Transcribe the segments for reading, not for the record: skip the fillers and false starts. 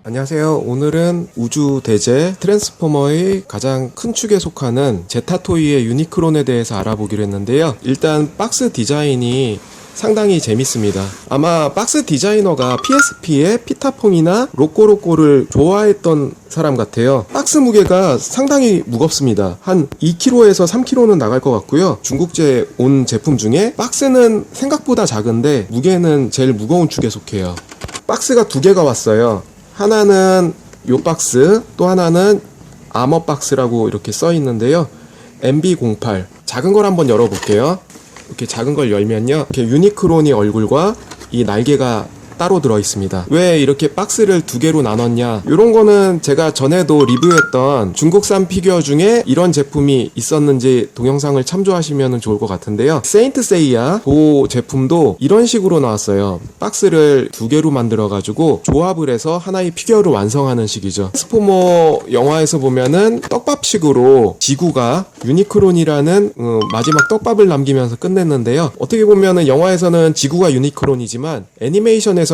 안녕하세요. 오늘은 우주대제 트랜스포머의 가장 큰 축에 속하는 제타토이의 유니크론에 대해서 알아보기로 했는데요. 일단 박스 디자인이 상당히 재밌습니다. 아마 박스 디자이너가 PSP의 피타퐁이나 로꼬로꼬를 좋아했던 사람 같아요. 박스 무게가 상당히 무겁습니다. 한 2kg에서 3kg는 나갈 것 같고요. 중국제 온 제품 중에 박스는 생각보다 작은데 무게는 제일 무거운 축에 속해요. 박스가 두 개가 왔어요. 하나는 요 박스, 또 하나는 아머 박스라고 이렇게 써 있는데요. MB08 작은 걸 한번 열어볼게요. 이렇게 작은 걸 열면요, 이렇게 유니크론이 얼굴과 이 날개가 따로 들어있습니다. 왜 이렇게 박스를 두 개로 나눴냐, 이런 거는 제가 전에도 리뷰했던 중국산 피규어 중에 이런 제품이 있었는지 동영상을 참조하시면 좋을 것 같은데요. 세인트 세이야 그 제품도 이런 식으로 나왔어요. 박스를 두 개로 만들어 가지고 조합을 해서 하나의 피규어를 완성하는 식이죠. 트랜스포머 영화에서 보면은 떡밥식으로 지구가 유니크론이라는 마지막 떡밥을 남기면서 끝냈는데요. 어떻게 보면은 영화에서는 지구가 유니크론이지만 애니메이션에서는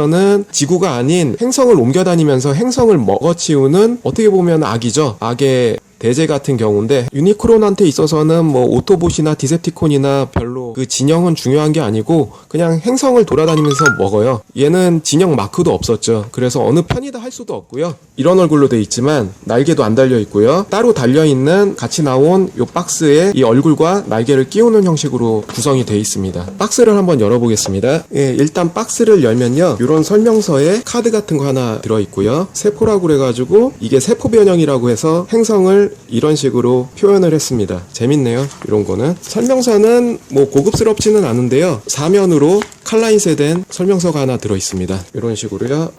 지구가 아닌 행성을 옮겨다니면서 행성을 먹어치우는, 어떻게 보면 악이죠. 악의 대제 같은 경우인데, 유니크론한테 있어서는 뭐 오토봇이나 디셉티콘이나 별로 그 진영은 중요한 게 아니고 그냥 행성을 돌아다니면서 먹어요. 얘는 진영 마크도 없었죠. 그래서 어느 편이다 할 수도 없고요. 이런 얼굴로 돼 있지만 날개도 안 달려 있고요. 따로 달려 있는 같이 나온 요 박스에 이 얼굴과 날개를 끼우는 형식으로 구성이 돼 있습니다. 박스를 한번 열어보겠습니다. 예, 일단 박스를 열면요, 이런 설명서에 카드 같은 거 하나 들어 있고요. 세포라고 그래가지고 이게 세포 변형이라고 해서 행성을 이런 식으로 표현을 했습니다. 재밌네요. 이런 거는 설명서는 뭐 고급스럽지는 않은데요, 사면으로 칼라인셋된 설명서가 하나 들어 있습니다. 이런 식으로요.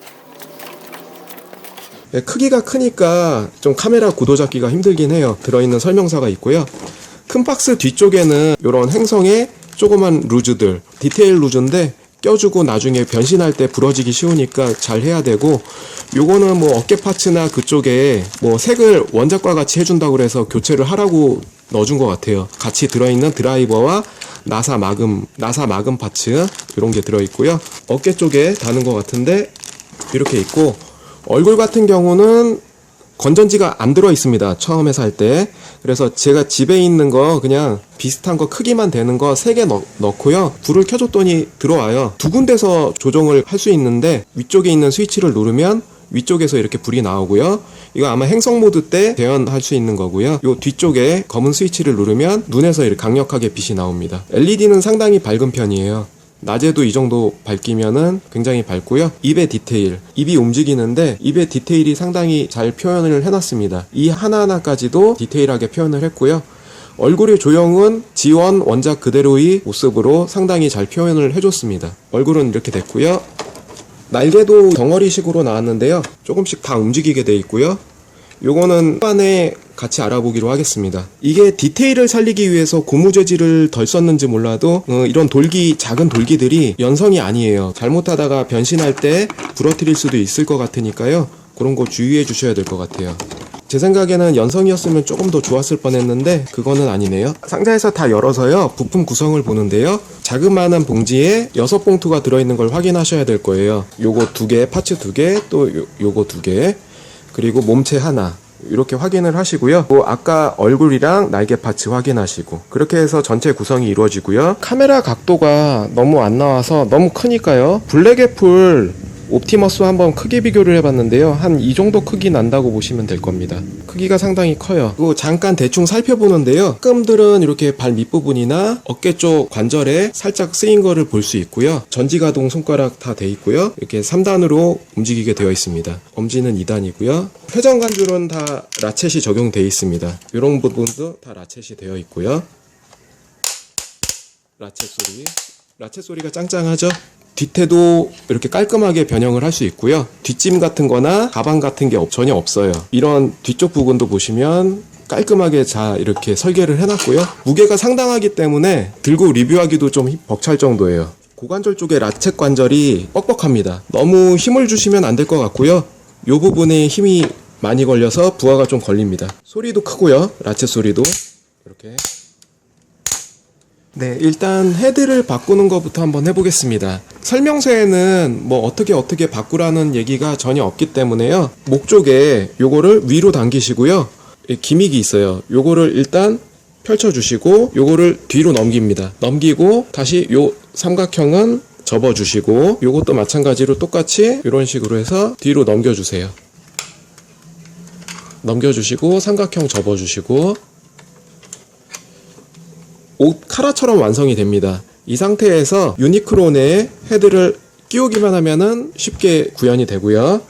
네, 크기가 크니까 좀 카메라 구도 잡기가 힘들긴 해요. 들어있는 설명서가 있고요. 큰 박스 뒤쪽에는 이런 행성의 조그만 루즈들, 디테일 루즈인데 껴주고 나중에 변신할 때 부러지기 쉬우니까 잘 해야 되고, 요거는 뭐 어깨 파츠나 그쪽에 뭐 색을 원작과 같이 해준다고 그래서 교체를 하라고 넣어준 것 같아요. 같이 들어있는 드라이버와 나사 마금 파츠 이런 게 들어있고요. 어깨 쪽에 다는 것 같은데 이렇게 있고, 얼굴 같은 경우는 건전지가 안 들어 있습니다. 처음에 살 때. 그래서 제가 집에 있는 거 그냥 비슷한 거 크기만 되는 거 3개 넣고요. 불을 켜줬더니 들어와요. 두 군데서 조정을 할 수 있는데 위쪽에 있는 스위치를 누르면 위쪽에서 이렇게 불이 나오고요. 이거 아마 행성 모드 때 대연할 수 있는 거고요. 요 뒤쪽에 검은 스위치를 누르면 눈에서 이렇게 강력하게 빛이 나옵니다. LED는 상당히 밝은 편이에요. 낮에도 이 정도 밝기면은 굉장히 밝고요. 입의 디테일, 입이 움직이는데 입의 디테일이 상당히 잘 표현을 해놨습니다. 이 하나하나까지도 디테일하게 표현을 했고요. 얼굴의 조형은 지원 원작 그대로의 모습으로 상당히 잘 표현을 해줬습니다. 얼굴은 이렇게 됐고요. 날개도 덩어리식으로 나왔는데요, 조금씩 다 움직이게 돼 있고요. 요거는 후반에 같이 알아보기로 하겠습니다. 이게 디테일을 살리기 위해서 고무 재질을 덜 썼는지 몰라도 이런 돌기, 작은 돌기들이 연성이 아니에요. 잘못하다가 변신할 때 부러뜨릴 수도 있을 것 같으니까요, 그런 거 주의해 주셔야 될 것 같아요. 제 생각에는 연성이었으면 조금 더 좋았을 뻔했는데 그거는 아니네요. 상자에서 다 열어서요, 부품 구성을 보는데요, 자그마한 봉지에 6봉투가 들어있는 걸 확인하셔야 될 거예요. 요거 2개, 파츠 2개, 또 요거 2개, 그리고 몸체 하나, 이렇게 확인을 하시고요. 아까 얼굴이랑 날개 파츠 확인하시고, 그렇게 해서 전체 구성이 이루어지고요. 카메라 각도가 너무 안 나와서 너무 크니까요, 블랙애플 옵티머스와 한번 크기 비교를 해봤는데요, 한 이 정도 크기 난다고 보시면 될 겁니다. 크기가 상당히 커요. 그리고 잠깐 대충 살펴보는데요, 끔들은 이렇게 발 밑부분이나 어깨 쪽 관절에 살짝 쓰인 거를 볼 수 있고요. 전지가동 손가락 다 돼 있고요. 이렇게 3단으로 움직이게 되어 있습니다. 엄지는 2단이고요. 회전 관줄은 다 라쳇이 적용되어 있습니다. 이런 부분도 다 라쳇이 되어 있고요. 라쳇 소리가 짱짱하죠? 뒤태도 이렇게 깔끔하게 변형을 할 수 있고요. 뒷짐 같은 거나 가방 같은 게 전혀 없어요. 이런 뒤쪽 부분도 보시면 깔끔하게 잘 이렇게 설계를 해놨고요. 무게가 상당하기 때문에 들고 리뷰하기도 좀 벅찰 정도예요. 고관절 쪽에 라쳇 관절이 뻑뻑합니다. 너무 힘을 주시면 안 될 것 같고요. 이 부분에 힘이 많이 걸려서 부하가 좀 걸립니다. 소리도 크고요. 라쳇 소리도 이렇게 네, 일단 헤드를 바꾸는 것부터 한번 해보겠습니다. 설명서에는 뭐 어떻게 바꾸라는 얘기가 전혀 없기 때문에요. 목 쪽에 요거를 위로 당기시고요. 기믹이 있어요. 요거를 일단 펼쳐주시고 요거를 뒤로 넘깁니다. 넘기고 다시 요 삼각형은 접어주시고 요것도 마찬가지로 똑같이 이런 식으로 해서 뒤로 넘겨주세요. 넘겨주시고 삼각형 접어주시고 옷 카라처럼 완성이 됩니다. 이 상태에서 유니크론에 헤드를 끼우기만 하면은 쉽게 구현이 되고요.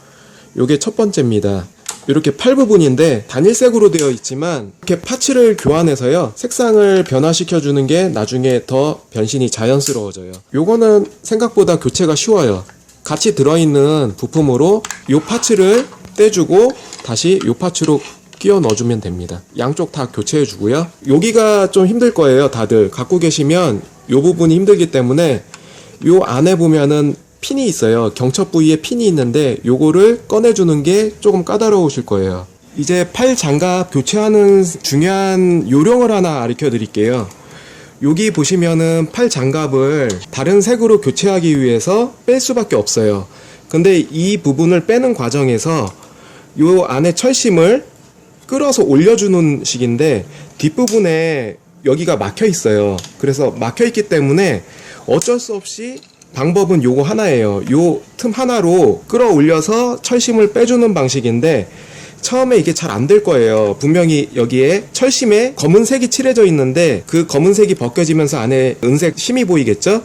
요게 첫 번째입니다. 이렇게 팔 부분인데 단일색으로 되어 있지만 이렇게 파츠를 교환해서요 색상을 변화시켜 주는 게 나중에 더 변신이 자연스러워져요. 요거는 생각보다 교체가 쉬워요. 같이 들어있는 부품으로 요 파츠를 떼주고 다시 요 파츠로 끼워 넣어주면 됩니다. 양쪽 다 교체해 주고요. 여기가 좀 힘들 거예요. 다들 갖고 계시면 요 부분이 힘들기 때문에 요 안에 보면은 핀이 있어요. 경첩 부위에 핀이 있는데 요거를 꺼내주는 게 조금 까다로우실 거예요. 이제 팔 장갑 교체하는 중요한 요령을 하나 가르쳐 드릴게요. 여기 보시면은 팔 장갑을 다른 색으로 교체하기 위해서 뺄 수밖에 없어요. 근데 이 부분을 빼는 과정에서 요 안에 철심을 끌어서 올려주는 식인데 뒷부분에 여기가 막혀 있어요. 그래서 막혀 있기 때문에 어쩔 수 없이 방법은 요거 하나예요. 요 틈 하나로 끌어올려서 철심을 빼주는 방식인데 처음에 이게 잘 안 될 거예요. 분명히 여기에 철심에 검은색이 칠해져 있는데 그 검은색이 벗겨지면서 안에 은색 심이 보이겠죠?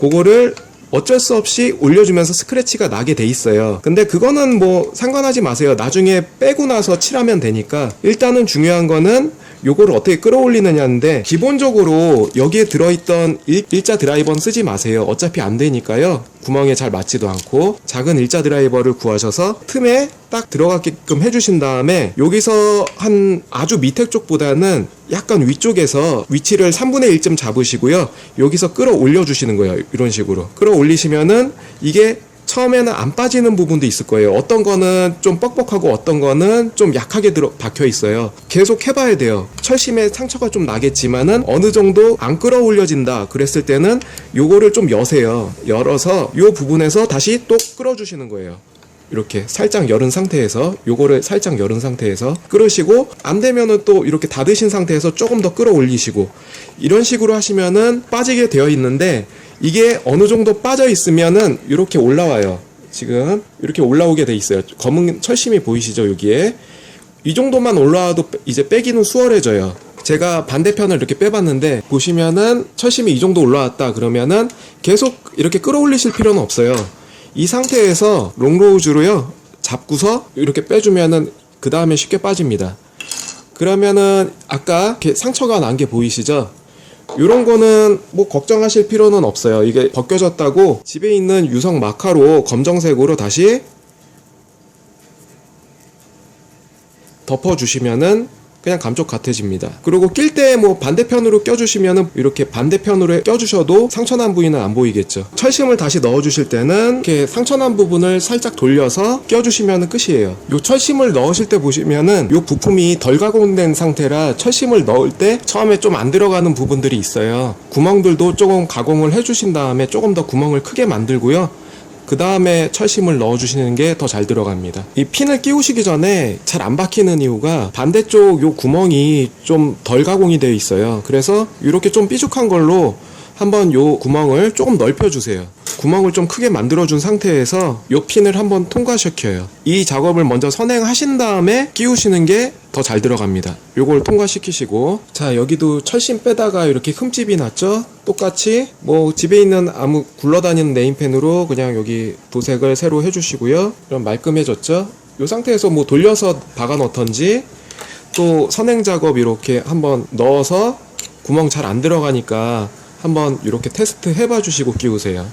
그거를 어쩔 수 없이 올려주면서 스크래치가 나게 돼 있어요. 근데 그거는 뭐 상관하지 마세요. 나중에 빼고 나서 칠하면 되니까. 일단은 중요한 거는 요거를 어떻게 끌어올리느냐인데 기본적으로 여기에 들어있던 일자 드라이버는 쓰지 마세요. 어차피 안 되니까요. 구멍에 잘 맞지도 않고 작은 일자 드라이버를 구하셔서 틈에 딱 들어가게끔 해주신 다음에 여기서 한 아주 밑에 쪽보다는 약간 위쪽에서 위치를 3분의 1쯤 잡으시고요. 여기서 끌어올려 주시는 거예요. 이런 식으로 끌어올리시면은 이게 처음에는 안 빠지는 부분도 있을 거예요. 어떤 거는 좀 뻑뻑하고 어떤 거는 좀 약하게 박혀 있어요. 계속 해봐야 돼요. 철심에 상처가 좀 나겠지만은 어느 정도 안 끌어올려진다 그랬을 때는 요거를 좀 여세요. 열어서 요 부분에서 다시 또 끌어주시는 거예요. 이렇게 살짝 열은 상태에서 요거를 살짝 열은 상태에서 끌으시고 안 되면은 또 이렇게 닫으신 상태에서 조금 더 끌어올리시고 이런 식으로 하시면은 빠지게 되어 있는데 이게 어느 정도 빠져 있으면은 이렇게 올라와요. 지금 이렇게 올라오게 돼 있어요. 검은 철심이 보이시죠? 여기에 이 정도만 올라와도 이제 빼기는 수월해져요. 제가 반대편을 이렇게 빼봤는데 보시면은 철심이 이 정도 올라왔다 그러면은 계속 이렇게 끌어올리실 필요는 없어요. 이 상태에서 롱로우즈로요 잡고서 이렇게 빼주면은 그 다음에 쉽게 빠집니다. 그러면은 아까 이렇게 상처가 난 게 보이시죠? 요런 거는 뭐 걱정하실 필요는 없어요. 이게 벗겨졌다고 집에 있는 유성 마카로 검정색으로 다시 덮어주시면은 그냥 감쪽 같아집니다. 그리고 낄 때 뭐 반대편으로 껴주시면은 이렇게 반대편으로 껴주셔도 상처난 부위는 안 보이겠죠. 철심을 다시 넣어주실 때는 이렇게 상처난 부분을 살짝 돌려서 껴주시면 끝이에요. 요 철심을 넣으실 때 보시면은 요 부품이 덜 가공된 상태라 철심을 넣을 때 처음에 좀 안 들어가는 부분들이 있어요. 구멍들도 조금 가공을 해주신 다음에 조금 더 구멍을 크게 만들고요. 그 다음에 철심을 넣어주시는 게 더 잘 들어갑니다. 이 핀을 끼우시기 전에 잘 안 박히는 이유가 반대쪽 요 구멍이 좀 덜 가공이 되어 있어요. 그래서 이렇게 좀 삐죽한 걸로 한번 요 구멍을 조금 넓혀주세요. 구멍을 좀 크게 만들어준 상태에서 요 핀을 한번 통과시켜요. 이 작업을 먼저 선행하신 다음에 끼우시는 게 더 잘 들어갑니다. 요걸 통과시키시고 자 여기도 철심 빼다가 이렇게 흠집이 났죠? 똑같이 뭐 집에 있는 아무 굴러다니는 네임펜으로 그냥 여기 도색을 새로 해주시고요. 그럼 말끔해졌죠? 요 상태에서 뭐 돌려서 박아 넣던지 또 선행 작업 이렇게 한번 넣어서 구멍 잘 안 들어가니까 한번 이렇게 테스트 해봐 주시고 끼우세요.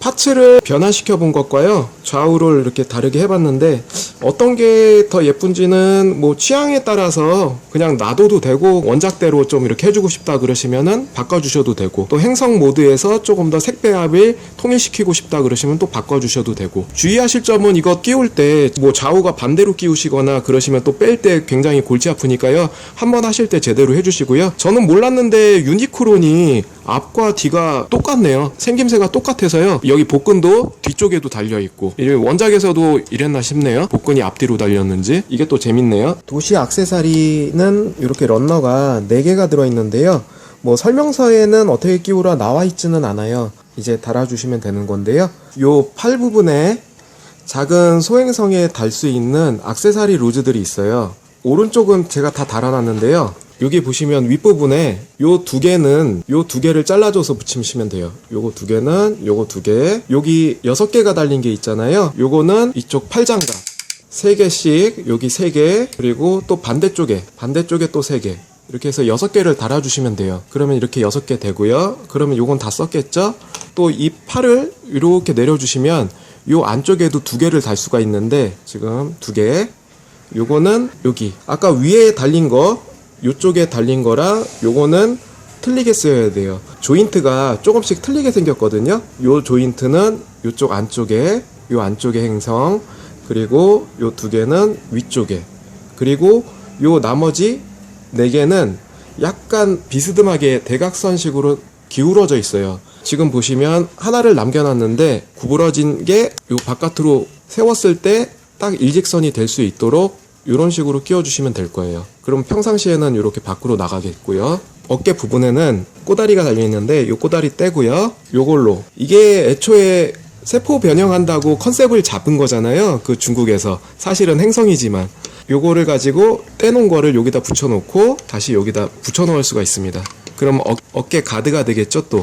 파츠를 변환시켜 본 것과요, 좌우를 이렇게 다르게 해봤는데 어떤 게 더 예쁜지는 뭐 취향에 따라서 그냥 놔둬도 되고, 원작대로 좀 이렇게 해주고 싶다 그러시면은 바꿔주셔도 되고, 또 행성 모드에서 조금 더 색 배합을 통일시키고 싶다 그러시면 또 바꿔주셔도 되고, 주의하실 점은 이거 끼울 때 뭐 좌우가 반대로 끼우시거나 그러시면 또 뺄 때 굉장히 골치 아프니까요, 한번 하실 때 제대로 해주시고요. 저는 몰랐는데 유니크론이 앞과 뒤가 똑같네요. 생김새가 똑같아서요, 여기 복근도 뒤쪽에도 달려있고, 원작에서도 이랬나 싶네요. 복근이 앞뒤로 달렸는지. 이게 또 재밌네요. 도시 액세서리는 이렇게 런너가 4개가 들어있는데요, 뭐 설명서에는 어떻게 끼우라 나와있지는 않아요. 이제 달아주시면 되는 건데요, 요 팔 부분에 작은 소행성에 달 수 있는 액세서리 루즈들이 있어요. 오른쪽은 제가 다 달아놨는데요, 여기 보시면 윗부분에 요 2개는 요 2개를 잘라줘서 붙이시면 돼요. 요거 2개는 요거 2개, 여기 6개가 달린 게 있잖아요, 요거는 이쪽 팔장갑 3개씩, 여기 3개, 그리고 또 반대쪽에 또 3개, 이렇게 해서 6개를 달아주시면 돼요. 그러면 이렇게 6개 되고요. 그러면 요건 다 썼겠죠? 또 이 팔을 이렇게 내려주시면 요 안쪽에도 2개를 달 수가 있는데, 지금 2개, 요거는 여기 아까 위에 달린 거, 요쪽에 달린 거랑 요거는 틀리게 쓰여야 돼요. 조인트가 조금씩 틀리게 생겼거든요. 요 조인트는 요쪽 안쪽에, 요 안쪽에 행성, 그리고 요 2개는 위쪽에, 그리고 요 나머지 4개는 약간 비스듬하게 대각선식으로 기울어져 있어요. 지금 보시면 하나를 남겨놨는데 구부러진 게 요 바깥으로 세웠을 때 딱 일직선이 될 수 있도록 이런 식으로 끼워주시면 될 거예요. 그럼 평상시에는 이렇게 밖으로 나가겠고요. 어깨 부분에는 꼬다리가 달려있는데 요 꼬다리 떼고요, 요걸로, 이게 애초에 세포 변형한다고 컨셉을 잡은 거잖아요, 그 중국에서. 사실은 행성이지만 요거를 가지고 떼놓은 거를 여기다 붙여놓고 다시 여기다 붙여넣을 수가 있습니다. 그럼 어깨 가드가 되겠죠. 또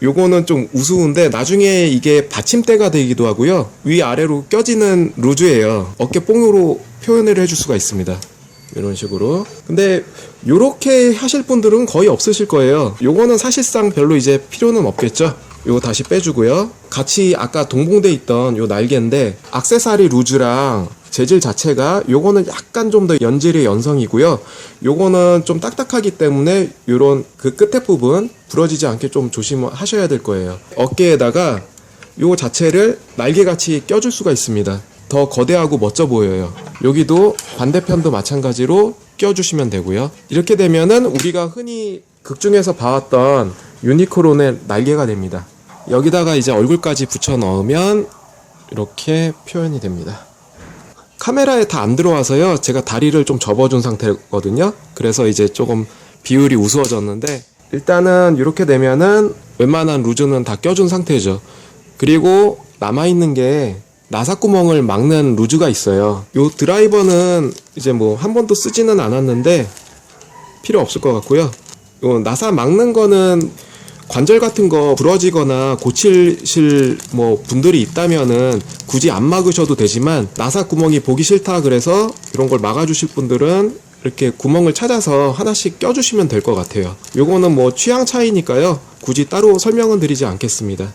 요거는 좀 우스운데 나중에 이게 받침대가 되기도 하고요, 위아래로 껴지는 루즈예요. 어깨 뽕으로 표현을 해줄 수가 있습니다, 이런 식으로. 근데 요렇게 하실 분들은 거의 없으실 거예요. 요거는 사실상 별로 이제 필요는 없겠죠. 요거 다시 빼주고요. 같이 아까 동봉돼 있던 요 날개인데 액세서리 루즈랑 재질 자체가, 요거는 약간 좀 더 연질의 연성이고요, 요거는 좀 딱딱하기 때문에 요런 그 끝에 부분 부러지지 않게 좀 조심하셔야 될 거예요. 어깨에다가 요거 자체를 날개같이 껴줄 수가 있습니다. 더 거대하고 멋져 보여요. 여기도 반대편도 마찬가지로 껴주시면 되고요. 이렇게 되면은 우리가 흔히 극중에서 봐왔던 유니크론의 날개가 됩니다. 여기다가 이제 얼굴까지 붙여 넣으면 이렇게 표현이 됩니다. 카메라에 다 안 들어와서요, 제가 다리를 좀 접어준 상태거든요. 그래서 이제 조금 비율이 우스워졌는데, 일단은 이렇게 되면은 웬만한 루즈는 다 껴준 상태죠. 그리고 남아있는 게 나사구멍을 막는 루즈가 있어요. 요 드라이버는 이제 뭐 한 번도 쓰지는 않았는데 필요 없을 것 같고요. 요 나사 막는 거는 관절 같은 거 부러지거나 고치실 뭐 분들이 있다면은 굳이 안 막으셔도 되지만, 나사 구멍이 보기 싫다 그래서 이런 걸 막아주실 분들은 이렇게 구멍을 찾아서 하나씩 껴주시면 될 것 같아요. 요거는 뭐 취향 차이니까요, 굳이 따로 설명은 드리지 않겠습니다.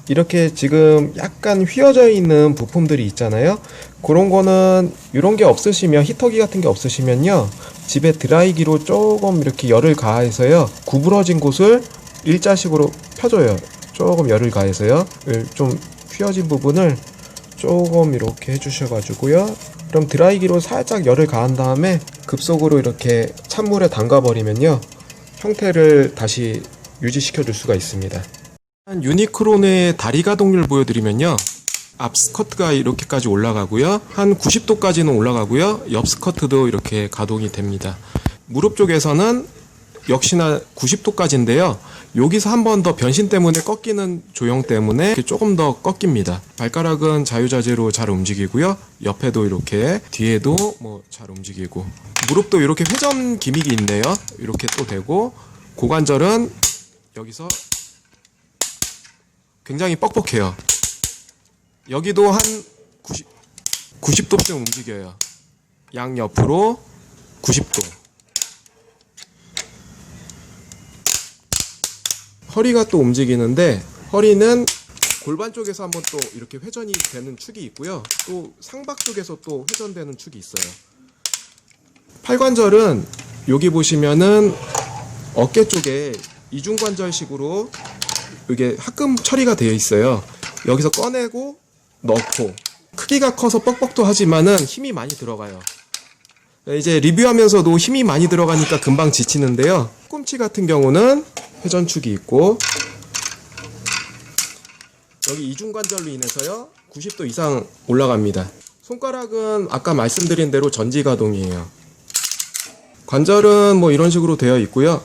이렇게 지금 약간 휘어져 있는 부품들이 있잖아요. 그런 거는 이런 게 없으시면, 히터기 같은 게 없으시면요, 집에 드라이기로 조금 이렇게 열을 가해서요, 구부러진 곳을 일자식으로 펴줘요. 조금 열을 가해서요. 좀 휘어진 부분을 조금 이렇게 해주셔가지고요, 그럼 드라이기로 살짝 열을 가한 다음에 급속으로 이렇게 찬물에 담가 버리면요, 형태를 다시 유지시켜 줄 수가 있습니다. 유니크론의 다리 가동률 보여드리면요, 앞 스커트가 이렇게까지 올라가고요, 한 90도까지는 올라가고요, 옆 스커트도 이렇게 가동이 됩니다. 무릎 쪽에서는 역시나 90도까지인데요, 여기서 한 번 더 변신 때문에 꺾이는 조형 때문에 조금 더 꺾입니다. 발가락은 자유자재로 잘 움직이고요, 옆에도 이렇게, 뒤에도 뭐 잘 움직이고, 무릎도 이렇게 회전 기믹이 있네요. 이렇게 또 되고, 고관절은 여기서 굉장히 뻑뻑해요. 여기도 한 90도쯤 움직여요. 양옆으로 90도. 허리가 또 움직이는데, 허리는 골반 쪽에서 한번 또 이렇게 회전이 되는 축이 있고요. 또 상박 쪽에서 또 회전되는 축이 있어요. 팔관절은 여기 보시면은 어깨 쪽에 이중관절식으로 이게 합금 처리가 되어 있어요. 여기서 꺼내고 넣고 크기가 커서 뻑뻑도 하지만은 힘이 많이 들어가요. 이제 리뷰하면서도 힘이 많이 들어가니까 금방 지치는데요. 꿈치 같은 경우는 회전축이 있고 여기 이중관절로 인해서요 90도 이상 올라갑니다. 손가락은 아까 말씀드린 대로 전지가동이에요. 관절은 뭐 이런 식으로 되어 있고요.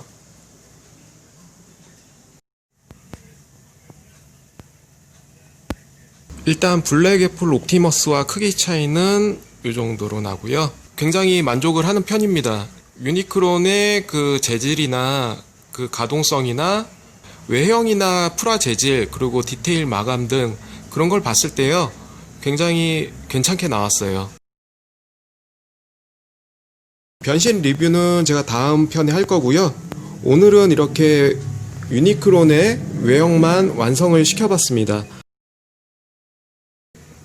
일단 블랙 애플 옵티머스와 크기 차이는 이 정도로 나고요. 굉장히 만족을 하는 편입니다. 유니크론의 그 재질이나 그 가동성이나 외형이나 프라 재질 그리고 디테일 마감 등 그런 걸 봤을 때요 굉장히 괜찮게 나왔어요. 변신 리뷰는 제가 다음 편에 할 거고요. 오늘은 이렇게 유니크론의 외형만 완성을 시켜봤습니다.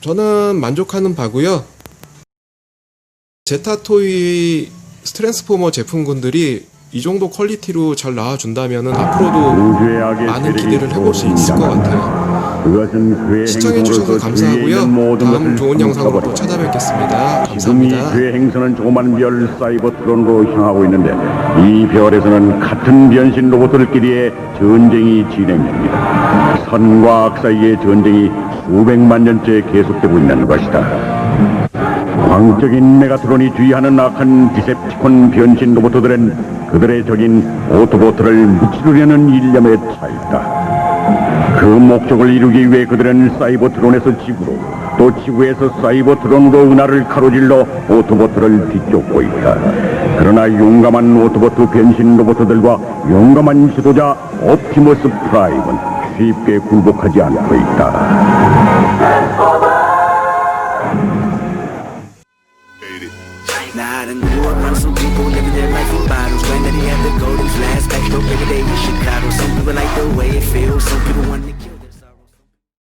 저는 만족하는 바고요. 제타토이 트랜스포머 제품군들이 이 정도 퀄리티로 잘 나와준다면 앞으로도 많은 기대를 해볼 수 있을 것 같아요. 시청해주셔서 감사하고요. 다음 좋은 영상으로 또 찾아뵙겠습니다. 감사합니다. 그의 행선은 조그만 별 사이버트론으로 향하고 있는데 이 별에서는 같은 변신 로봇들끼리의 전쟁이 진행됩니다. 선과 악 사이의 전쟁이 수백만 년째 계속되고 있는 것이다. 광적인 메가트론이 주의하는 악한 디셉티콘 변신 로봇들은 그들의 적인 오토보트를 무찌르려는 일념에 차있다. 그 목적을 이루기 위해 그들은 사이버트론에서 지구로 또 지구에서 사이버트론으로 은하를 가로질러 오토보트를 뒤쫓고 있다. 그러나 용감한 오토보트 변신 로봇들과 용감한 지도자 옵티머스 프라임은 쉽게 굴복하지 않고 있다. Now I done grew up around some people living their life in bottles. Granddaddy had the golden flask, back up every day in Chicago. Some people like the way it feels, some people want to